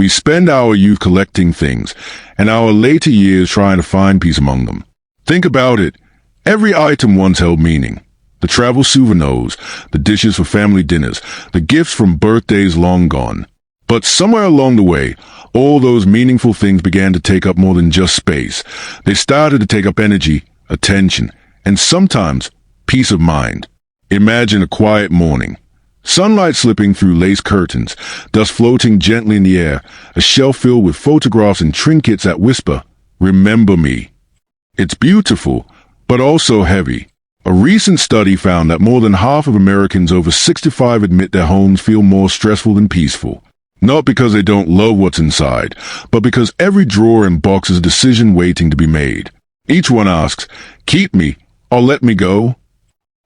We spend our youth collecting things, and our later years trying to find peace among them. Think about it. Every item once held meaning. The travel souvenirs, the dishes for family dinners, the gifts from birthdays long gone. But somewhere along the way, all those meaningful things began to take up more than just space. They started to take up energy, attention, and sometimes peace of mind. Imagine a quiet morning. Sunlight slipping through lace curtains, dust floating gently in the air, a shelf filled with photographs and trinkets that whisper, "Remember me." It's beautiful, but also heavy. A recent study found that more than half of Americans over 65 admit their homes feel more stressful than peaceful. Not because they don't love what's inside, but because every drawer and box is a decision waiting to be made. Each one asks, "Keep me or let me go?"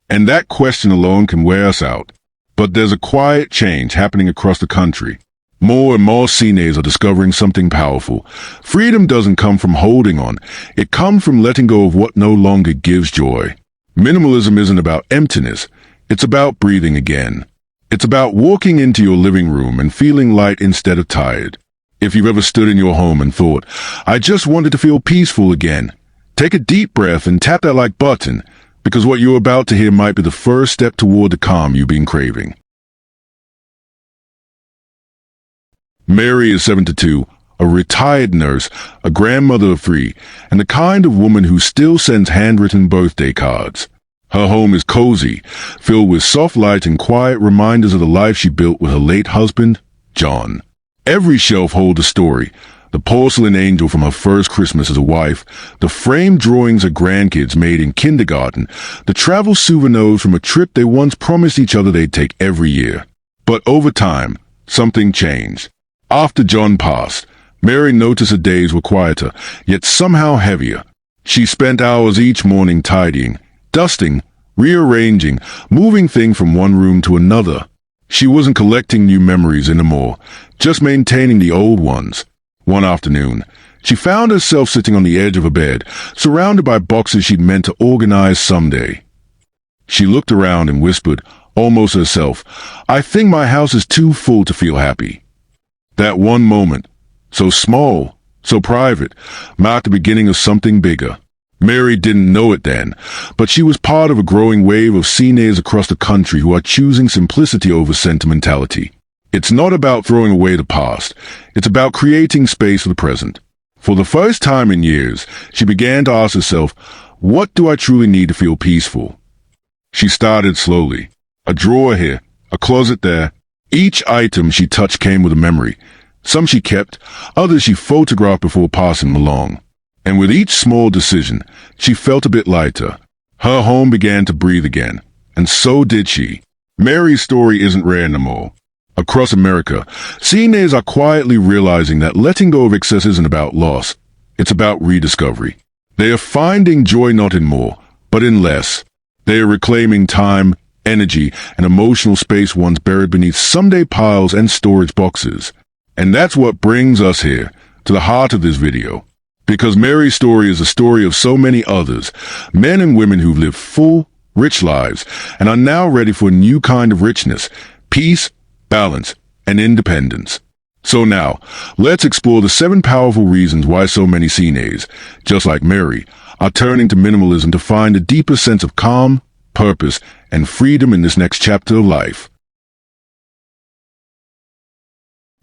And that question alone can wear us out. But there's a quiet change happening across the country. More and more seniors are discovering something powerful. Freedom doesn't come from holding on. It comes from letting go of what no longer gives joy. Minimalism isn't about emptiness. It's about breathing again. It's about walking into your living room and feeling light instead of tired. If you've ever stood in your home and thought, "I just wanted to feel peaceful again," take a deep breath and tap that like button, because what you're about to hear might be the first step toward the calm you've been craving. Mary is 72, a retired nurse, a grandmother of 3, and the kind of woman who still sends handwritten birthday cards. Her home is cozy, filled with soft light and quiet reminders of the life she built with her late husband, John. Every shelf holds a story. The porcelain angel from her first Christmas as a wife, the framed drawings her grandkids made in kindergarten, the travel souvenirs from a trip they once promised each other they'd take every year. But over time, something changed. After John passed, Mary noticed her days were quieter, yet somehow heavier. She spent hours each morning tidying, dusting, rearranging, moving things from one room to another. She wasn't collecting new memories anymore, just maintaining the old ones. One afternoon, she found herself sitting on the edge of a bed, surrounded by boxes she'd meant to organize someday. She looked around and whispered, almost to herself, "I think my house is too full to feel happy." That one moment, so small, so private, marked the beginning of something bigger. Mary didn't know it then, but she was part of a growing wave of seniors across the country who are choosing simplicity over sentimentality. It's not about throwing away the past. It's about creating space for the present. For the first time in years, she began to ask herself, what do I truly need to feel peaceful? She started slowly. A drawer here, a closet there. Each item she touched came with a memory. Some she kept, others she photographed before passing them along. And with each small decision, she felt a bit lighter. Her home began to breathe again, and so did she. Mary's story isn't rare anymore. Across America, seniors are quietly realizing that letting go of excess isn't about loss. It's about rediscovery. They are finding joy not in more, but in less. They are reclaiming time, energy, and emotional space once buried beneath someday piles and storage boxes. And that's what brings us here, to the heart of this video. Because Mary's story is the story of so many others, men and women who've lived full, rich lives, and are now ready for a new kind of richness, peace, balance, and independence. So now, let's explore the 7 powerful reasons why so many seniors, just like Mary, are turning to minimalism to find a deeper sense of calm, purpose, and freedom in this next chapter of life.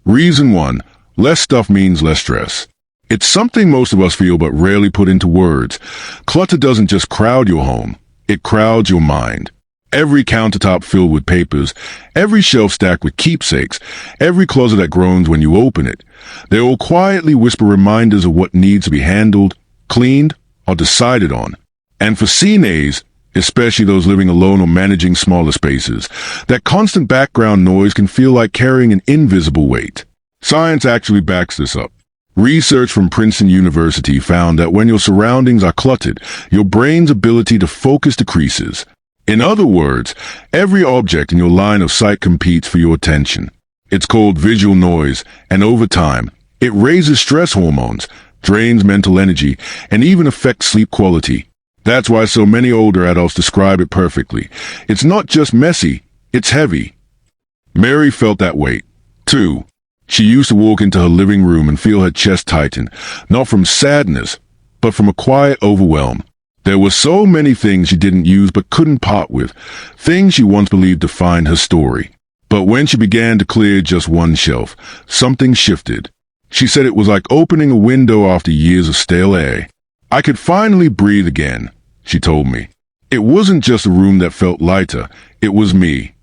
Reason 1. Less stuff means less stress. It's something most of us feel but rarely put into words. Clutter doesn't just crowd your home, it crowds your mind. Every countertop filled with papers, every shelf stacked with keepsakes, every closet that groans when you open it. They all quietly whisper reminders of what needs to be handled, cleaned, or decided on. And for seniors, especially those living alone or managing smaller spaces, that constant background noise can feel like carrying an invisible weight. Science actually backs this up. Research from Princeton University found that when your surroundings are cluttered, your brain's ability to focus decreases. In other words, every object in your line of sight competes for your attention. It's called visual noise, and over time, it raises stress hormones, drains mental energy, and even affects sleep quality. That's why so many older adults describe it perfectly. It's not just messy, it's heavy. Mary felt that weight. 2. She used to walk into her living room and feel her chest tighten, not from sadness, but from a quiet overwhelm. There were so many things she didn't use but couldn't part with, things she once believed defined her story. But when she began to clear just one shelf, something shifted. She said it was like opening a window after years of stale air. I could finally breathe again, she told me. It wasn't just a room that felt lighter, it was me.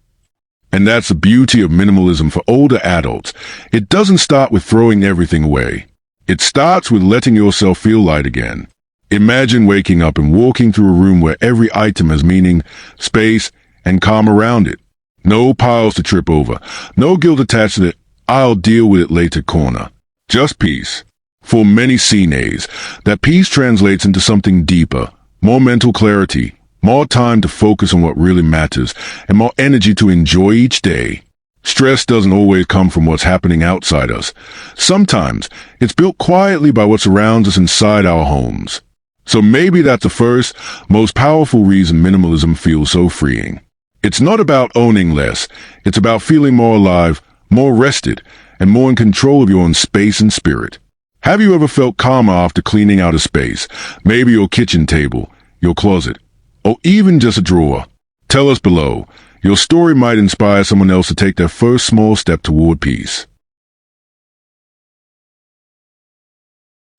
And that's the beauty of minimalism for older adults. It doesn't start with throwing everything away. It starts with letting yourself feel light again. Imagine waking up and walking through a room where every item has meaning, space, and calm around it. No piles to trip over, no guilt attached to the "I'll deal with it later" corner. Just peace. For many CNAs, that peace translates into something deeper, more mental clarity, more time to focus on what really matters, and more energy to enjoy each day. Stress doesn't always come from what's happening outside us. Sometimes it's built quietly by what surrounds us inside our homes. So maybe that's the first, most powerful reason minimalism feels so freeing. It's not about owning less. It's about feeling more alive, more rested, and more in control of your own space and spirit. Have you ever felt calmer after cleaning out a space? Maybe your kitchen table, your closet, or even just a drawer? Tell us below. Your story might inspire someone else to take their first small step toward peace.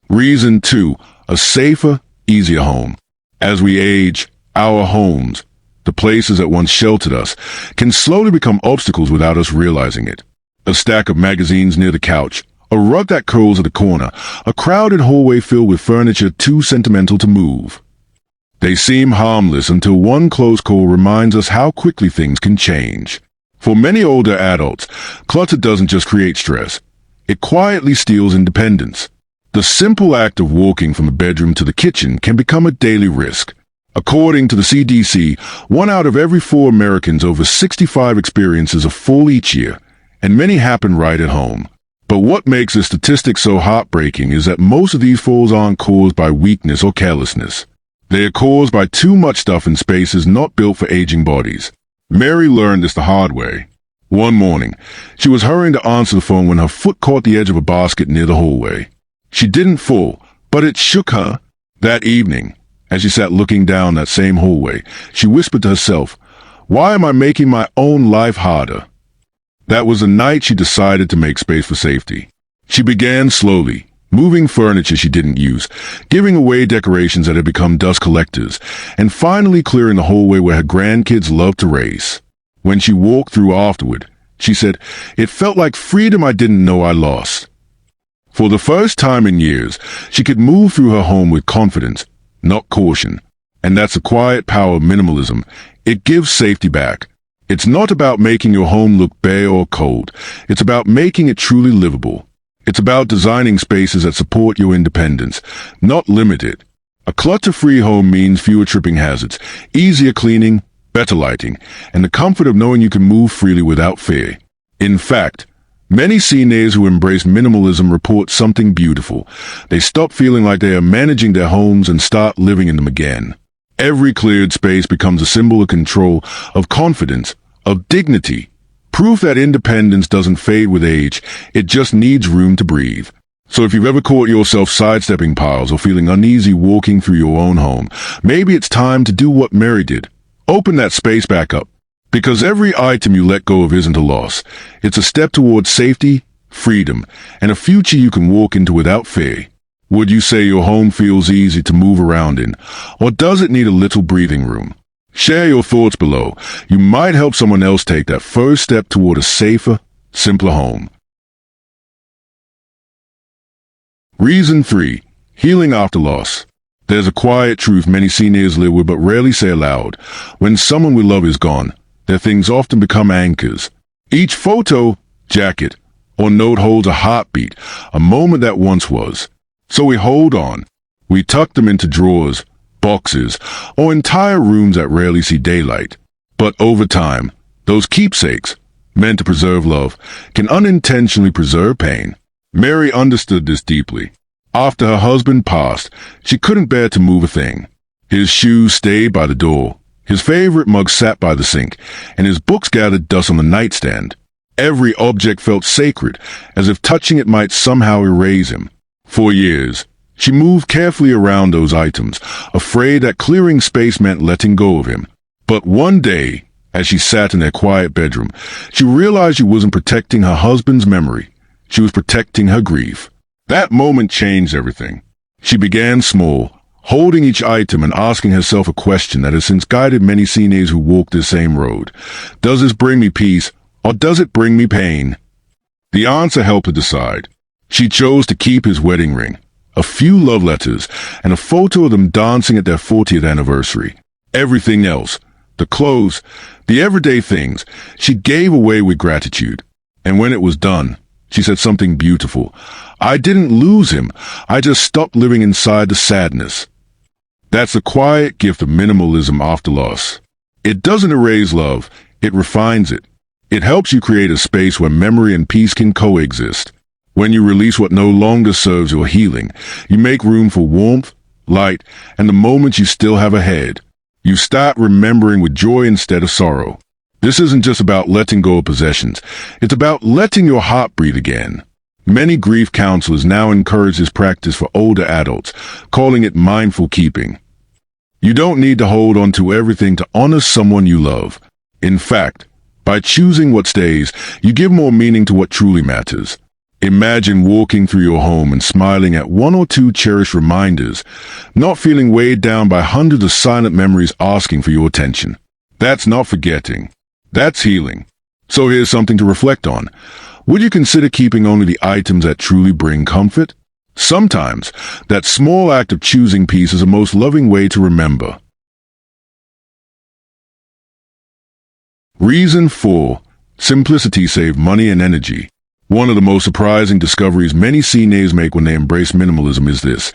Reason 2. A safer, easier home. As we age, our homes, the places that once sheltered us, can slowly become obstacles without us realizing it. A stack of magazines near the couch, a rug that curls at the corner, a crowded hallway filled with furniture too sentimental to move. They seem harmless until one close call reminds us how quickly things can change. For many older adults, clutter doesn't just create stress. It quietly steals independence. The simple act of walking from the bedroom to the kitchen can become a daily risk. According to the CDC, 1 out of every 4 Americans over 65 experiences a fall each year, and many happen right at home. But what makes the statistic so heartbreaking is that most of these falls aren't caused by weakness or carelessness. They are caused by too much stuff in spaces not built for aging bodies. Mary learned this the hard way. One morning, she was hurrying to answer the phone when her foot caught the edge of a basket near the hallway. She didn't fall, but it shook her. That evening, as she sat looking down that same hallway, she whispered to herself, "Why am I making my own life harder?" That was the night she decided to make space for safety. She began slowly, moving furniture she didn't use, giving away decorations that had become dust collectors, and finally clearing the hallway where her grandkids loved to race. When she walked through afterward, she said, "It felt like freedom I didn't know I lost." For the first time in years, she could move through her home with confidence, not caution. And that's the quiet power of minimalism. It gives safety back. It's not about making your home look bare or cold. It's about making it truly livable. It's about designing spaces that support your independence, not limit it. A clutter-free home means fewer tripping hazards, easier cleaning, better lighting, and the comfort of knowing you can move freely without fear. In fact, many CNAs who embrace minimalism report something beautiful. They stop feeling like they are managing their homes and start living in them again. Every cleared space becomes a symbol of control, of confidence, of dignity. Proof that independence doesn't fade with age, it just needs room to breathe. So if you've ever caught yourself sidestepping piles or feeling uneasy walking through your own home, maybe it's time to do what Mary did. Open that space back up. Because every item you let go of isn't a loss. It's a step towards safety, freedom, and a future you can walk into without fear. Would you say your home feels easy to move around in, or does it need a little breathing room? Share your thoughts below. You might help someone else take that first step toward a safer, simpler home. Reason 3. Healing after loss. There's a quiet truth many seniors live with but rarely say aloud. When someone we love is gone, their things often become anchors. Each photo, jacket, or note holds a heartbeat, a moment that once was. So we hold on. We tuck them into drawers, boxes, or entire rooms that rarely see daylight. But over time, those keepsakes, meant to preserve love, can unintentionally preserve pain. Mary understood this deeply. After her husband passed, she couldn't bear to move a thing. His shoes stayed by the door, his favorite mug sat by the sink, and his books gathered dust on the nightstand. Every object felt sacred, as if touching it might somehow erase him. For years, she moved carefully around those items, afraid that clearing space meant letting go of him. But one day, as she sat in their quiet bedroom, she realized she wasn't protecting her husband's memory. She was protecting her grief. That moment changed everything. She began small, holding each item and asking herself a question that has since guided many seniors who walk the same road. Does this bring me peace, or does it bring me pain? The answer helped her decide. She chose to keep his wedding ring, a few love letters, and a photo of them dancing at their 40th anniversary. Everything else, the clothes, the everyday things, she gave away with gratitude. And when it was done, she said something beautiful. I didn't lose him. I just stopped living inside the sadness. That's the quiet gift of minimalism after loss. It doesn't erase love. It refines it. It helps you create a space where memory and peace can coexist. When you release what no longer serves your healing, you make room for warmth, light, and the moments you still have ahead. You start remembering with joy instead of sorrow. This isn't just about letting go of possessions. It's about letting your heart breathe again. Many grief counselors now encourage this practice for older adults, calling it mindful keeping. You don't need to hold on to everything to honor someone you love. In fact, by choosing what stays, you give more meaning to what truly matters. Imagine walking through your home and smiling at one or two cherished reminders, not feeling weighed down by hundreds of silent memories asking for your attention. That's not forgetting. That's healing. So here's something to reflect on. Would you consider keeping only the items that truly bring comfort? Sometimes, that small act of choosing peace is the most loving way to remember. Reason 4. Simplicity saves money and energy. One of the most surprising discoveries many seniors make when they embrace minimalism is this.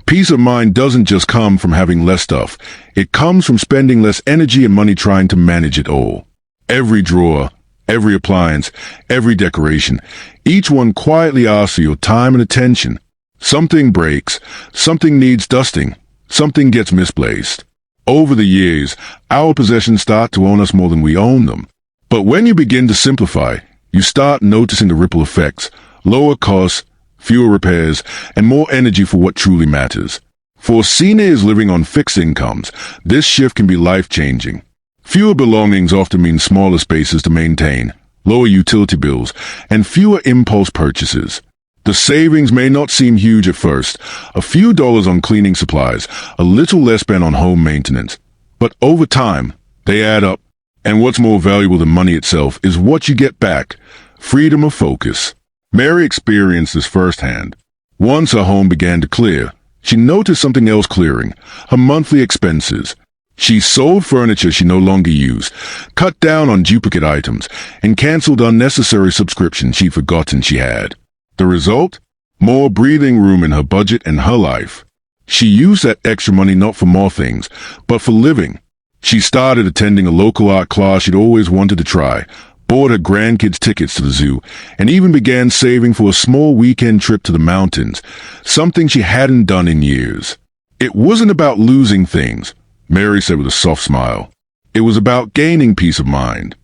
Peace of mind doesn't just come from having less stuff. It comes from spending less energy and money trying to manage it all. Every drawer, every appliance, every decoration, each one quietly asks for your time and attention. Something breaks, something needs dusting, something gets misplaced. Over the years, our possessions start to own us more than we own them. But when you begin to simplify, you start noticing the ripple effects, lower costs, fewer repairs, and more energy for what truly matters. For seniors living on fixed incomes, this shift can be life-changing. Fewer belongings often mean smaller spaces to maintain, lower utility bills, and fewer impulse purchases. The savings may not seem huge at first, a few dollars on cleaning supplies, a little less spent on home maintenance. But over time, they add up. And what's more valuable than money itself is what you get back, freedom of focus. Mary experienced this firsthand. Once her home began to clear, she noticed something else clearing, her monthly expenses. She sold furniture she no longer used, cut down on duplicate items, and canceled unnecessary subscriptions she'd forgotten she had. The result? More breathing room in her budget and her life. She used that extra money not for more things, but for living. She started attending a local art class she'd always wanted to try, bought her grandkids tickets to the zoo, and even began saving for a small weekend trip to the mountains, something she hadn't done in years. It wasn't about losing things, Mary said with a soft smile. It was about gaining peace of mind.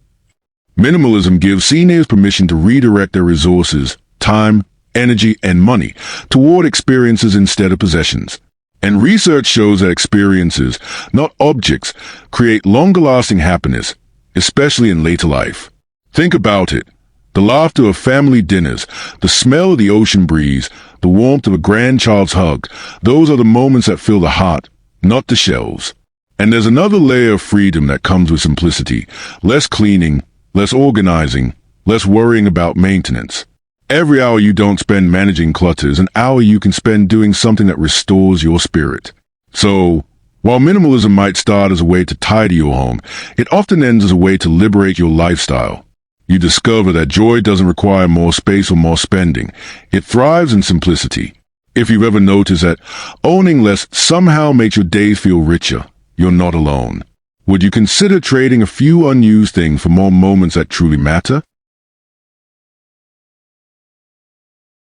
Minimalism gives seniors permission to redirect their resources, time, energy, and money toward experiences instead of possessions. And research shows that experiences, not objects, create longer-lasting happiness, especially in later life. Think about it. The laughter of family dinners, the smell of the ocean breeze, the warmth of a grandchild's hug, those are the moments that fill the heart, not the shelves. And there's another layer of freedom that comes with simplicity. Less cleaning, less organizing, less worrying about maintenance. Every hour you don't spend managing clutter is an hour you can spend doing something that restores your spirit. So, while minimalism might start as a way to tidy your home, it often ends as a way to liberate your lifestyle. You discover that joy doesn't require more space or more spending. It thrives in simplicity. If you've ever noticed that owning less somehow makes your days feel richer, you're not alone. Would you consider trading a few unused things for more moments that truly matter?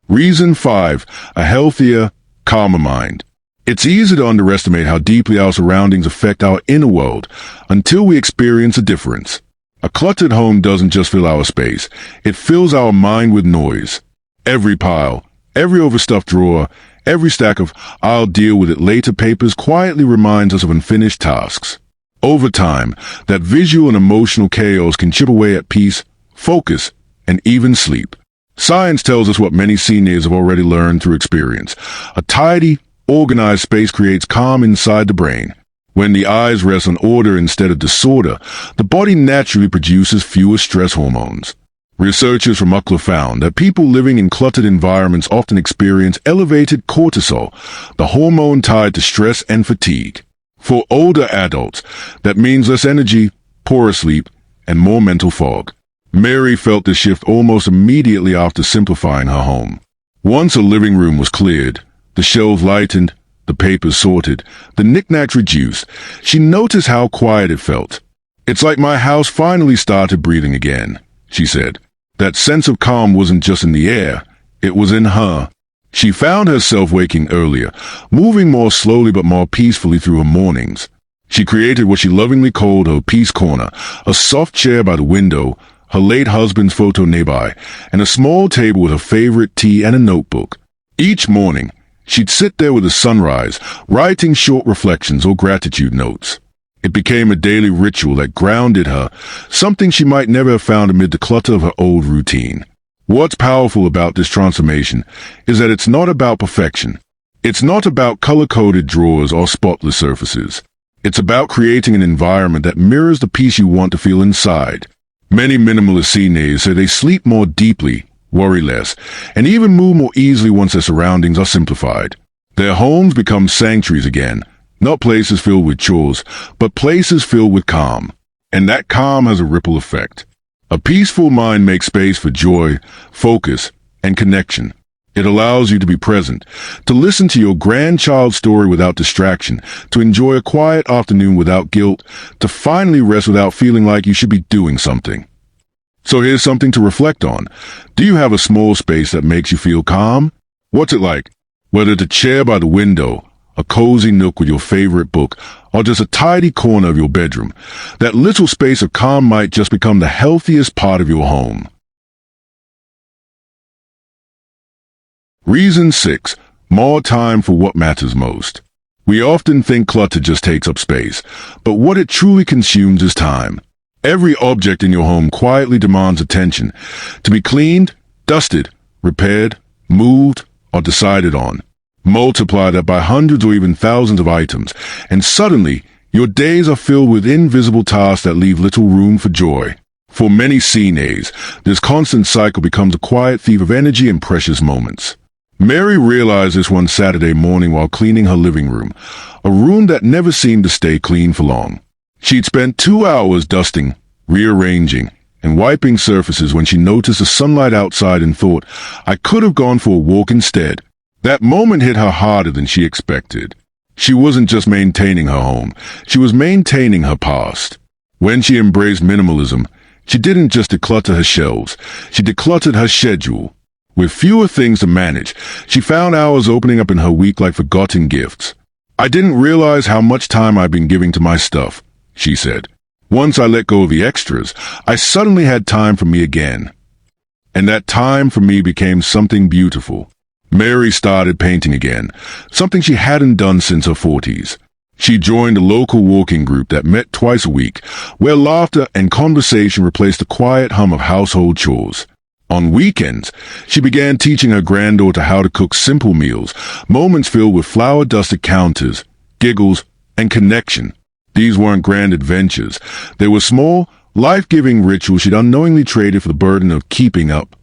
Reason 5. A healthier, calmer mind. It's easy to underestimate how deeply our surroundings affect our inner world until we experience a difference. A cluttered home doesn't just fill our space, it fills our mind with noise. Every pile, every overstuffed drawer, every stack of "I'll deal with it later" papers quietly reminds us of unfinished tasks. Over time, that visual and emotional chaos can chip away at peace, focus, and even sleep. Science tells us what many seniors have already learned through experience. A tidy, organized space creates calm inside the brain. When the eyes rest on order instead of disorder, the body naturally produces fewer stress hormones. Researchers from UCLA found that people living in cluttered environments often experience elevated cortisol, the hormone tied to stress and fatigue. For older adults, that means less energy, poorer sleep, and more mental fog. Mary felt the shift almost immediately after simplifying her home. Once her living room was cleared, the shelves lightened, the papers sorted, the knickknacks reduced, she noticed how quiet it felt. "It's like my house finally started breathing again," she said. That sense of calm wasn't just in the air, it was in her. She found herself waking earlier, moving more slowly but more peacefully through her mornings. She created what she lovingly called her peace corner, a soft chair by the window, her late husband's photo nearby, and a small table with her favorite tea and a notebook. Each morning, she'd sit there with the sunrise, writing short reflections or gratitude notes. It became a daily ritual that grounded her, something she might never have found amid the clutter of her old routine. What's powerful about this transformation is that it's not about perfection. It's not about color-coded drawers or spotless surfaces. It's about creating an environment that mirrors the peace you want to feel inside. Many minimalist seniors say they sleep more deeply, worry less, and even move more easily once their surroundings are simplified. Their homes become sanctuaries again, not places filled with chores, but places filled with calm. And that calm has a ripple effect. A peaceful mind makes space for joy, focus, and connection. It allows you to be present, to listen to your grandchild's story without distraction, to enjoy a quiet afternoon without guilt, to finally rest without feeling like you should be doing something. So here's something to reflect on. Do you have a small space that makes you feel calm? What's it like? Whether it's a chair by the window, a cozy nook with your favorite book, or just a tidy corner of your bedroom, that little space of calm might just become the healthiest part of your home. Reason 6. More time for what matters most. We often think clutter just takes up space, but what it truly consumes is time. Every object in your home quietly demands attention, to be cleaned, dusted, repaired, moved, or decided on. Multiply that by hundreds or even thousands of items, and suddenly, your days are filled with invisible tasks that leave little room for joy. For many seniors, this constant cycle becomes a quiet thief of energy and precious moments. Mary realized this one Saturday morning while cleaning her living room, a room that never seemed to stay clean for long. She'd spent 2 hours dusting, rearranging, and wiping surfaces when she noticed the sunlight outside and thought, "I could have gone for a walk instead." That moment hit her harder than she expected. She wasn't just maintaining her home, she was maintaining her past. When she embraced minimalism, she didn't just declutter her shelves, she decluttered her schedule. With fewer things to manage, she found hours opening up in her week like forgotten gifts. "I didn't realize how much time I'd been giving to my stuff," she said. "Once I let go of the extras, I suddenly had time for me again." And that time for me became something beautiful. Mary started painting again, something she hadn't done since her 40s. She joined a local walking group that met twice a week, where laughter and conversation replaced the quiet hum of household chores. On weekends, she began teaching her granddaughter how to cook simple meals, moments filled with flour-dusted counters, giggles, and connection. These weren't grand adventures. They were small, life-giving rituals she'd unknowingly traded for the burden of keeping up.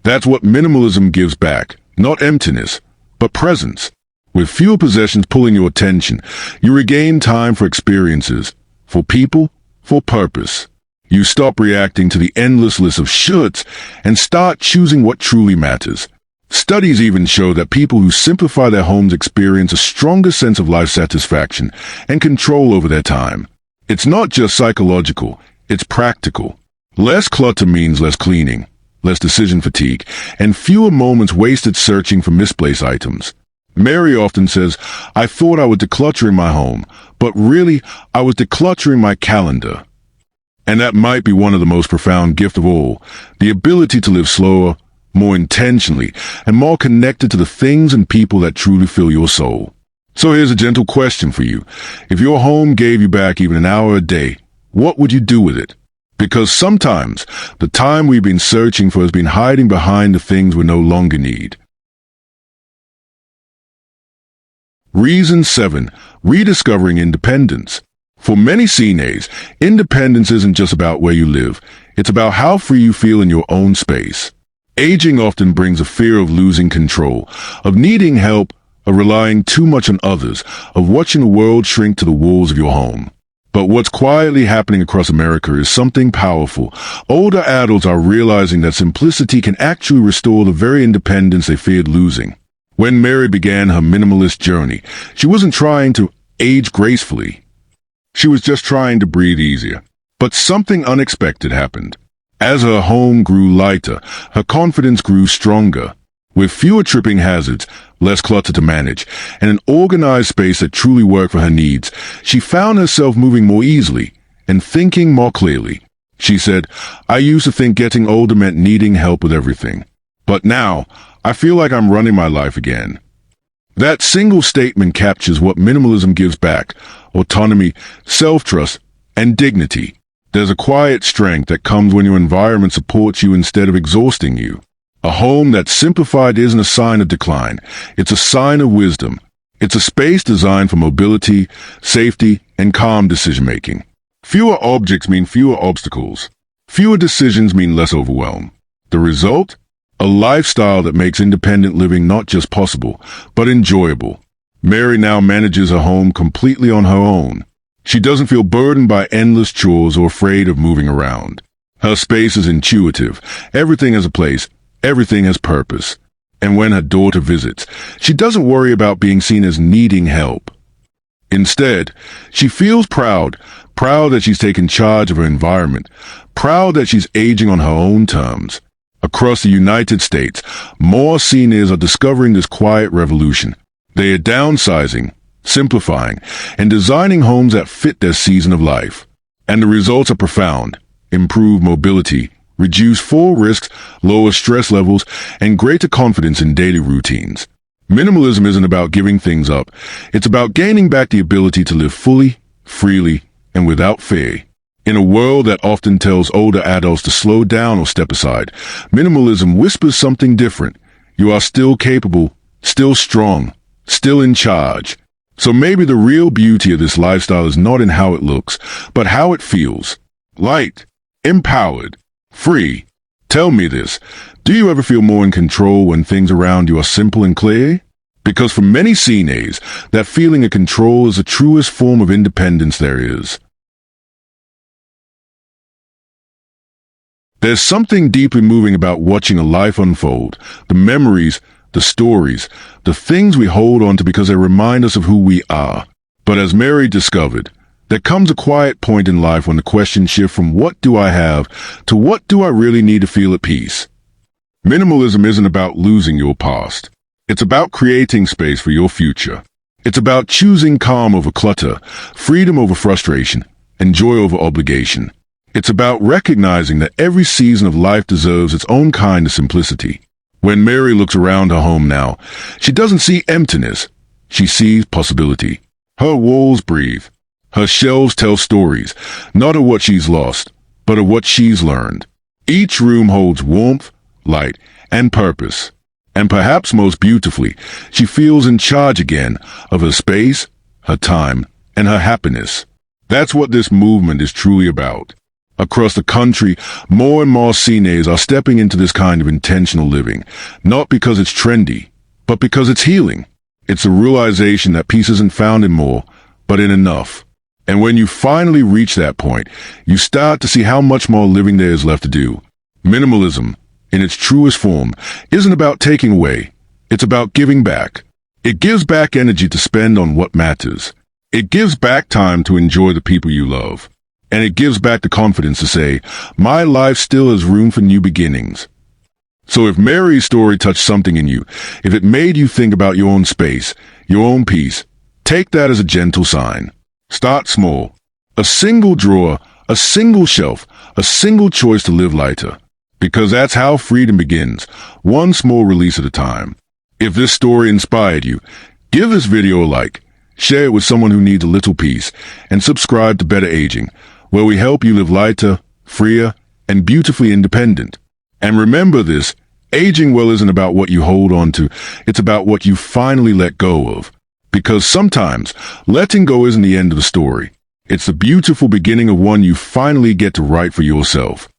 That's what minimalism gives back. Not emptiness, but presence. With fewer possessions pulling your attention, you regain time for experiences, for people, for purpose. You stop reacting to the endless list of shoulds and start choosing what truly matters. Studies even show that people who simplify their homes experience a stronger sense of life satisfaction and control over their time. It's not just psychological, it's practical. Less clutter means less cleaning, less decision fatigue, and fewer moments wasted searching for misplaced items. Mary often says, "I thought I was decluttering my home, but really, I was decluttering my calendar." And that might be one of the most profound gifts of all, the ability to live slower, more intentionally, and more connected to the things and people that truly fill your soul. So here's a gentle question for you. If your home gave you back even an hour a day, what would you do with it? Because sometimes the time we've been searching for has been hiding behind the things we no longer need. Reason 7. Rediscovering independence. For many CNAs, independence isn't just about where you live. It's about how free you feel in your own space. Aging often brings a fear of losing control, of needing help, of relying too much on others, of watching the world shrink to the walls of your home. But what's quietly happening across America is something powerful. Older adults are realizing that simplicity can actually restore the very independence they feared losing. When Mary began her minimalist journey, she wasn't trying to age gracefully. She was just trying to breathe easier. But something unexpected happened. As her home grew lighter, her confidence grew stronger. With fewer tripping hazards, less clutter to manage, and an organized space that truly worked for her needs, she found herself moving more easily and thinking more clearly. She said, "I used to think getting older meant needing help with everything. But now, I feel like I'm running my life again." That single statement captures what minimalism gives back: autonomy, self-trust, and dignity. There's a quiet strength that comes when your environment supports you instead of exhausting you. A home that's simplified isn't a sign of decline. It's a sign of wisdom. It's a space designed for mobility, safety, and calm decision-making. Fewer objects mean fewer obstacles. Fewer decisions mean less overwhelm. The result? A lifestyle that makes independent living not just possible, but enjoyable. Mary now manages her home completely on her own. She doesn't feel burdened by endless chores or afraid of moving around. Her space is intuitive. Everything has a place. Everything has purpose. And when her daughter visits, she doesn't worry about being seen as needing help. Instead, she feels proud that she's taken charge of her environment, proud that she's aging on her own terms. Across the United States, more seniors are discovering this quiet revolution. They are downsizing, simplifying, and designing homes that fit their season of life. And the results are profound: improved mobility, reduced fall risks, lower stress levels, and greater confidence in daily routines. Minimalism isn't about giving things up. It's about gaining back the ability to live fully, freely, and without fear. In a world that often tells older adults to slow down or step aside, minimalism whispers something different. You are still capable, still strong, still in charge. So maybe the real beauty of this lifestyle is not in how it looks, but how it feels. Light, empowered, free. Tell me this, do you ever feel more in control when things around you are simple and clear? Because for many CNAs, that feeling of control is the truest form of independence there is. There's something deeply moving about watching a life unfold, the memories, the stories, the things we hold on to because they remind us of who we are. But as Mary discovered, there comes a quiet point in life when the question shifts from what do I have to what do I really need to feel at peace. Minimalism isn't about losing your past. It's about creating space for your future. It's about choosing calm over clutter, freedom over frustration, and joy over obligation. It's about recognizing that every season of life deserves its own kind of simplicity. When Mary looks around her home now, she doesn't see emptiness. She sees possibility. Her walls breathe. Her shelves tell stories, not of what she's lost, but of what she's learned. Each room holds warmth, light, and purpose. And perhaps most beautifully, she feels in charge again of her space, her time, and her happiness. That's what this movement is truly about. Across the country, more and more CNAs are stepping into this kind of intentional living, not because it's trendy, but because it's healing. It's a realization that peace isn't found in more, but in enough. And when you finally reach that point, you start to see how much more living there is left to do. Minimalism, in its truest form, isn't about taking away. It's about giving back. It gives back energy to spend on what matters. It gives back time to enjoy the people you love. And it gives back the confidence to say, my life still has room for new beginnings. So if Mary's story touched something in you, if it made you think about your own space, your own peace, take that as a gentle sign. Start small. A single drawer, A single shelf, a single choice to live lighter. Because that's how freedom begins, one small release at a time. If this story inspired you, give this video a like, share it with someone who needs a little peace, and subscribe to Better Aging, where we help you live lighter, freer, and beautifully independent. And remember this, aging well isn't about what you hold on to, it's about what you finally let go of. Because sometimes, letting go isn't the end of the story. It's the beautiful beginning of one you finally get to write for yourself.